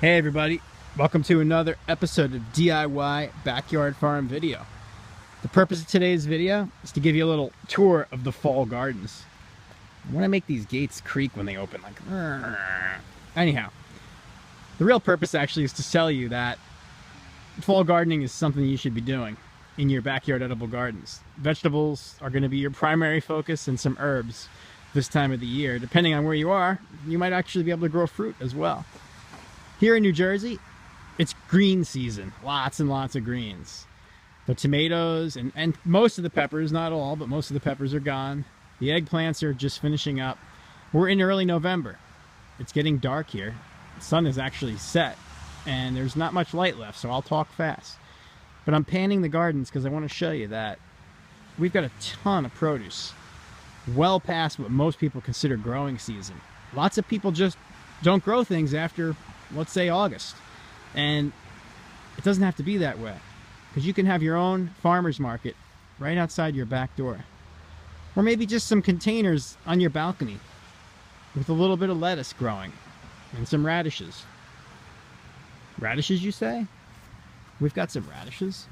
Hey everybody, welcome to another episode of DIY Backyard Farm Video. The purpose of today's video is to give you a little tour of the fall gardens. I want to make these gates creak when they open, like anyhow. The real purpose actually is to tell you that fall gardening is something you should be doing in your backyard edible gardens. Vegetables are going to be your primary focus, and some herbs this time of the year. Depending on where you are, you might actually be able to grow fruit as well. Here in New Jersey, it's green season. Lots and lots of greens. The tomatoes and most of the peppers, not all, but most of the peppers are gone. The eggplants are just finishing up. We're in early November. It's getting dark here. The sun is actually set, and there's not much light left, so I'll talk fast. But I'm panning the gardens because I want to show you that we've got a ton of produce, well past what most people consider growing season. Lots of people just don't grow things after, let's say, August. And it doesn't have to be that way, because you can have your own farmer's market right outside your back door. Or maybe just some containers on your balcony with a little bit of lettuce growing and some radishes. Radishes, you say? We've got some radishes.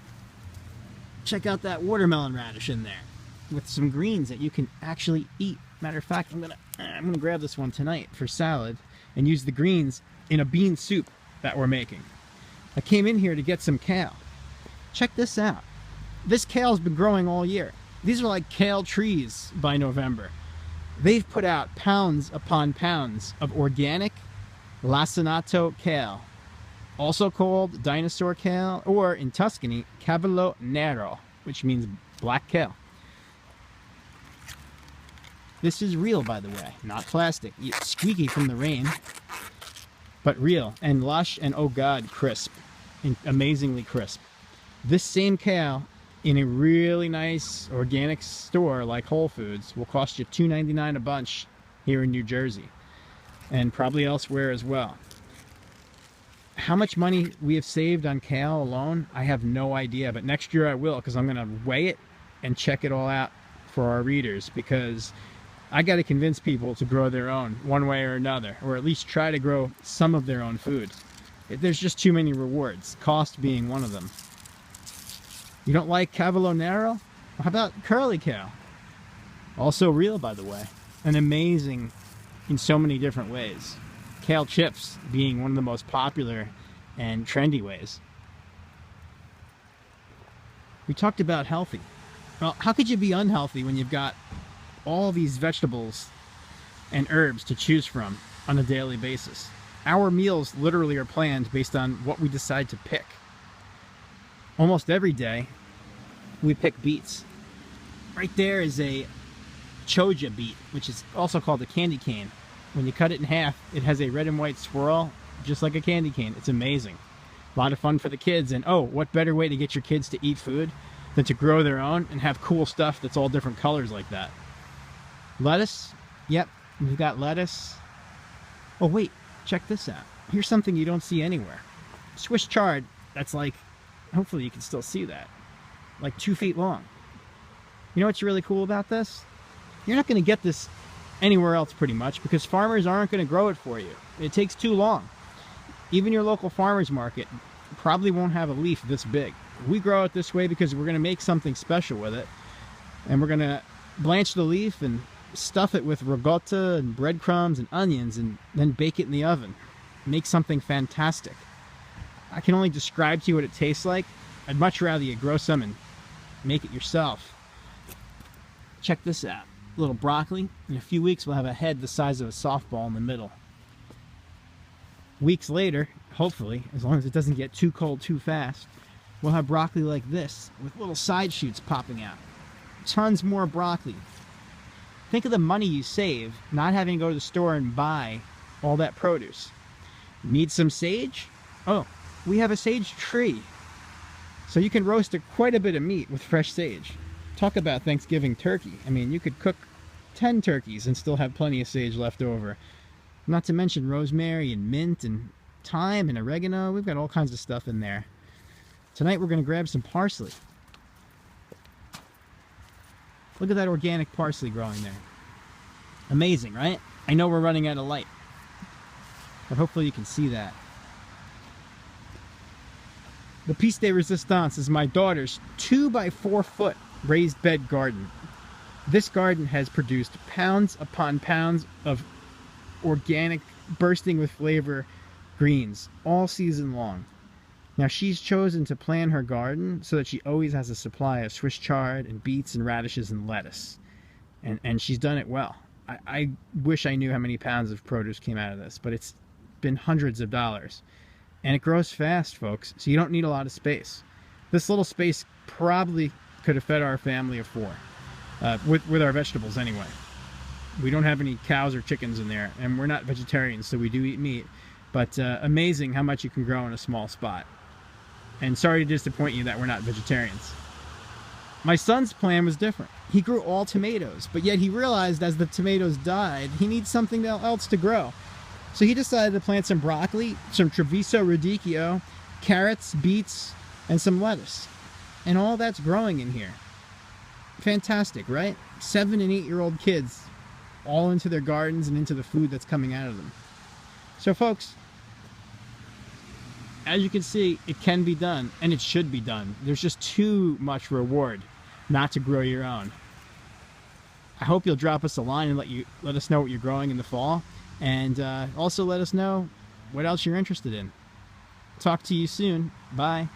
Check out that watermelon radish in there with some greens that you can actually eat. Matter of fact, I'm gonna grab this one tonight for salad and use the greens in a bean soup that we're making. I came in here to get some kale. Check this out. This kale's been growing all year. These are like kale trees by November. They've put out pounds upon pounds of organic lacinato kale, also called dinosaur kale, or in Tuscany, cavolo nero, which means black kale. This is real, by the way, not plastic. It's squeaky from the rain, but real and lush and, oh God, crisp, and amazingly crisp. This same kale in a really nice organic store like Whole Foods will cost you $2.99 a bunch here in New Jersey, and probably elsewhere as well. How much money we have saved on kale alone, I have no idea, but next year I will, because I'm going to weigh it and check it all out for our readers, because I got to convince people to grow their own one way or another, or at least try to grow some of their own food. There's just too many rewards, cost being one of them. You don't like cavolo nero? How about curly kale? Also real, by the way, and amazing in so many different ways. Kale chips being one of the most popular and trendy ways. We talked about healthy. Well, how could you be unhealthy when you've got all these vegetables and herbs to choose from on a daily basis? Our meals literally are planned based on what we decide to pick. Almost every day we pick beets. Right there is a choja beet, which is also called a candy cane. When you cut it in half, it has a red and white swirl, just like a candy cane. It's amazing. A lot of fun for the kids, and oh, what better way to get your kids to eat food than to grow their own and have cool stuff that's all different colors like that. Lettuce, yep, we've got lettuce. Oh wait, check this out. Here's something you don't see anywhere. Swiss chard, that's like, hopefully you can still see that, like 2 feet long. You know what's really cool about this? You're not going to get this anywhere else pretty much, because farmers aren't going to grow it for you. It takes too long. Even your local farmer's market probably won't have a leaf this big. We grow it this way because we're going to make something special with it, and we're going to blanch the leaf and stuff it with ricotta and breadcrumbs and onions, and then bake it in the oven. Make something fantastic. I can only describe to you what it tastes like. I'd much rather you grow some and make it yourself. Check this out. A little broccoli. In a few weeks we'll have a head the size of a softball in the middle. Weeks later, hopefully, as long as it doesn't get too cold too fast, we'll have broccoli like this with little side shoots popping out. Tons more broccoli. Think of the money you save not having to go to the store and buy all that produce. Need some sage? Oh, we have a sage tree. So you can roast quite a bit of meat with fresh sage. Talk about Thanksgiving turkey. I mean, you could cook 10 turkeys and still have plenty of sage left over. Not to mention rosemary and mint and thyme and oregano. We've got all kinds of stuff in there. Tonight we're going to grab some parsley. Look at that organic parsley growing there. Amazing, right? I know we're running out of light, but hopefully you can see that. The piece de resistance is my daughter's 2 by 4 foot raised bed garden. This garden has produced pounds upon pounds of organic, bursting with flavor greens all season long. Now she's chosen to plan her garden so that she always has a supply of Swiss chard and beets and radishes and lettuce. And she's done it well. I wish I knew how many pounds of produce came out of this, but it's been hundreds of dollars. And it grows fast, folks, so you don't need a lot of space. This little space probably could have fed our family of 4, with our vegetables anyway. We don't have any cows or chickens in there, and we're not vegetarians, so we do eat meat. But amazing how much you can grow in a small spot. And sorry to disappoint you that we're not vegetarians. My son's plan was different. He grew all tomatoes, but yet he realized as the tomatoes died, he needs something else to grow. So he decided to plant some broccoli, some Treviso radicchio, carrots, beets, and some lettuce. And all that's growing in here. Fantastic, right? 7 and 8-year-old kids all into their gardens and into the food that's coming out of them. So folks, as you can see, it can be done, and it should be done. There's just too much reward not to grow your own. I hope you'll drop us a line and let us know what you're growing in the fall, and also let us know what else you're interested in. Talk to you soon. Bye.